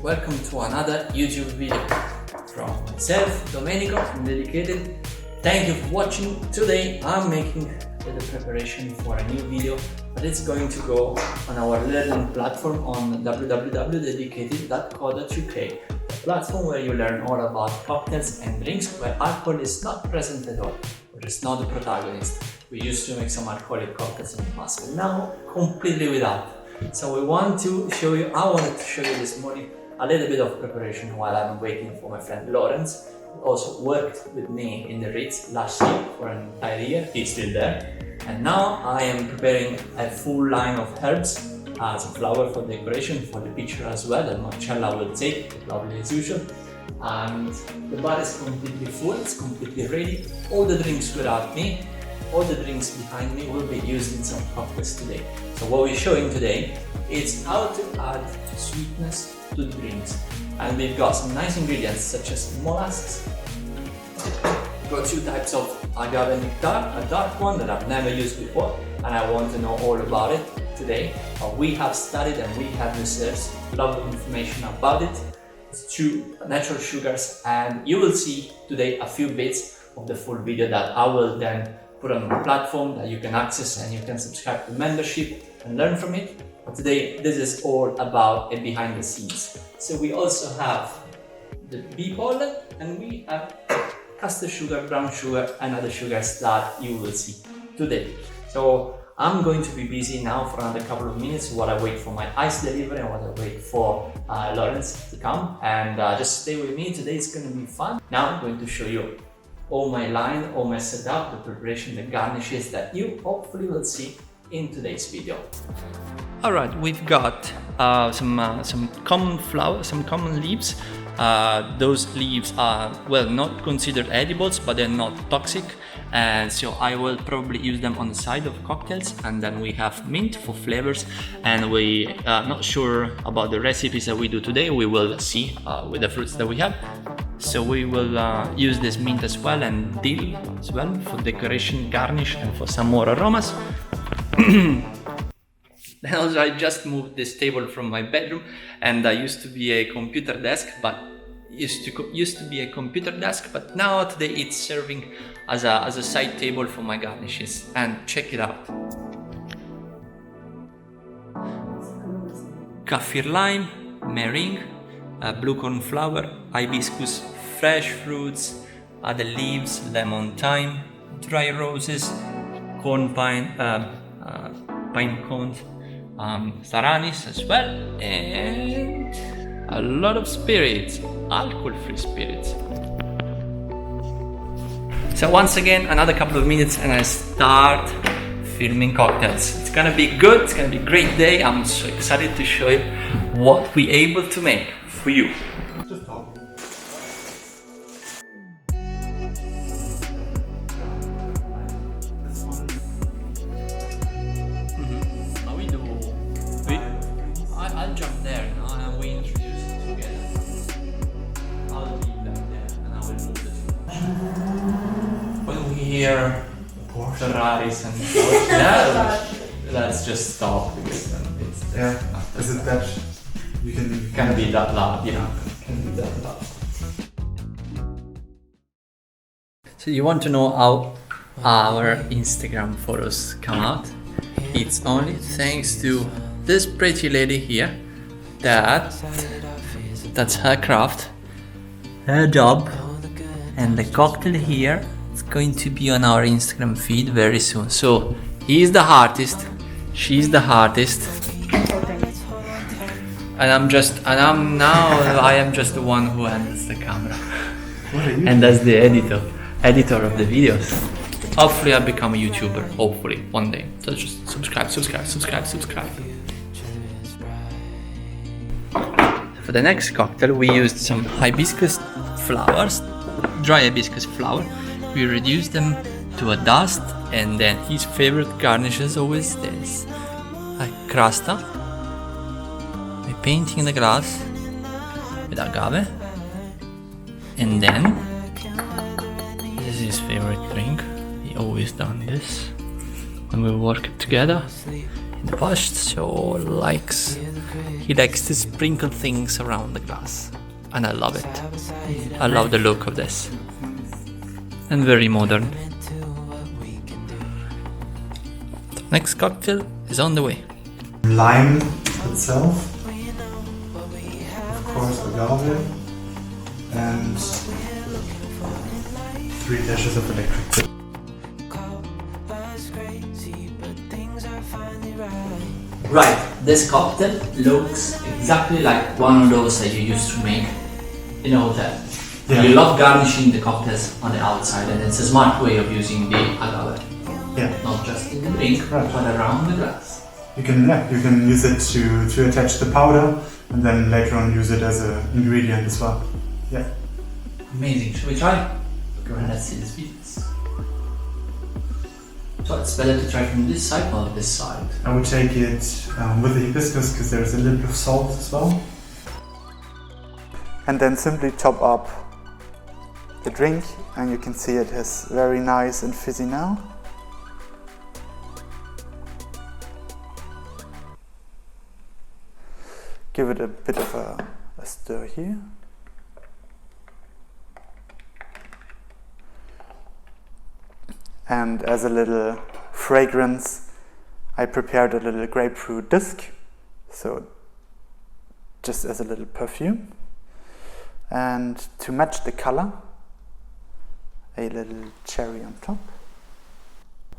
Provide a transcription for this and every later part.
welcome to another YouTube video from myself, Domenico from Dedicated. Thank you for watching. Today I'm making the preparation for a new video, but it's going to go on our learning platform on www.dedicated.co.uk, a platform where you learn all about cocktails and drinks where alcohol is not present at all, or it's not the protagonist. We used to make some alcoholic cocktails in the past, but now completely without. So I wanted to show you this morning a little bit of preparation while I'm waiting for my friend Laurenz, who also worked with me in the Ritz last year for an entire year. He's still there. And now I am preparing a full line of herbs as a flower for decoration for the picture as well, that Marcella will take, lovely as usual. And the bar is completely full, it's completely ready. All the drinks without me, all the drinks behind me will be used in some cocktails today. So what we're showing today is how to add sweetness to drinks. And we've got some nice ingredients such as molasses. We've got two types of agave nectar, a dark one that I've never used before and I want to know all about it today. We have studied and we have researched a lot of information about it. It's two natural sugars, and you will see today a few bits of the full video that I will then put on my platform that you can access, and you can subscribe to membership and learn from it. But today this is all about a behind the scenes. So we also have the bee pollen and we have castor sugar, brown sugar and other sugars that you will see today. So I'm going to be busy now for another couple of minutes while I wait for my ice delivery and while I wait for Laurenz to come, and just stay with me. Today is going to be fun. Now I'm going to show you all my line, all my setup, the preparation, the garnishes that you hopefully will see in today's video. Alright, we've got some common flowers, some common leaves. Those leaves are, well, not considered edibles, but they're not toxic, and so I will probably use them on the side of cocktails. And then we have mint for flavors, and we are not sure about the recipes that we do today. We will see with the fruits that we have. So we will use this mint as well, and dill as well for decoration, garnish, and for some more aromas. Then also I just moved this table from my bedroom, and I used to be a computer desk, but now today it's serving as a side table for my garnishes. And check it out. Kaffir lime, meringue, blue cornflower, hibiscus, fresh fruits, other leaves, lemon thyme, dry roses, corn pine, pine cones, saranis as well, and a lot of spirits, alcohol-free spirits. So once again, another couple of minutes and I start filming cocktails. It's gonna be good, it's gonna be a great day. I'm so excited to show you what we're able to make for you. I'll jump there now and we introduce it together. I'll be back there and I will move this. When we hear Ferraris and Porsche, let's just stop because then it's is it that you can be that loud, yeah. Can be that loud. So you want to know how our Instagram photos come out? It's only thanks to this pretty lady here. That's her craft, her job, and the cocktail here is going to be on our Instagram feed very soon. So he's the artist, she's the artist, and I am just the one who handles the camera. What are you? And that's the editor of the videos. Hopefully I'll become a YouTuber, hopefully, one day. So just subscribe. For the next cocktail we used some hibiscus flowers, dry hibiscus flower. We reduced them to a dust, and then his favorite garnish is always this, a crasta. We're painting the glass with agave, and then this is his favorite drink. He always done this when we work together. The Posh so likes to sprinkle things around the glass, and I love it. I love the look of this, and very modern. The next cocktail is on the way. Lime itself, of course agave, and 3 dashes of electric. Right, this cocktail looks exactly like one of those that you used to make in a hotel. Yeah. You love garnishing the cocktails on the outside, and it's a smart way of using the agave. Yeah. Not just in the drink, Right. but around the glass. You can use it to attach the powder, and then later on use it as an ingredient as well. Yeah. Amazing. Should we try? Go ahead and see the sweetness. So it's better to try from this side or this side. I would take it with the hibiscus because there's a little bit of salt as well. And then simply top up the drink, and you can see it is very nice and fizzy now. Give it a bit of a stir here. And as a little fragrance, I prepared a little grapefruit disc, so just as a little perfume. And to match the color, a little cherry on top.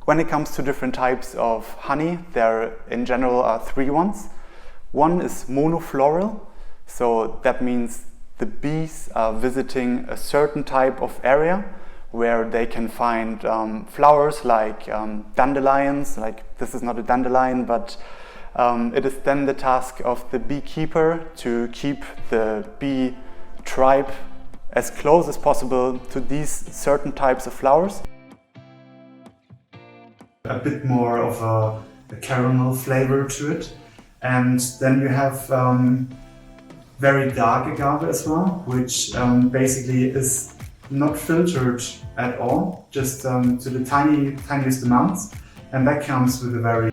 When it comes to different types of honey, there in general are 3 ones. One is monofloral, so that means the bees are visiting a certain type of area where they can find flowers like dandelions. Like, this is not a dandelion, but it is then the task of the beekeeper to keep the bee tribe as close as possible to these certain types of flowers. A bit more of a caramel flavor to it. And then you have very dark agave as well, which basically is not filtered at all, just to the tiniest amounts, and that comes with a very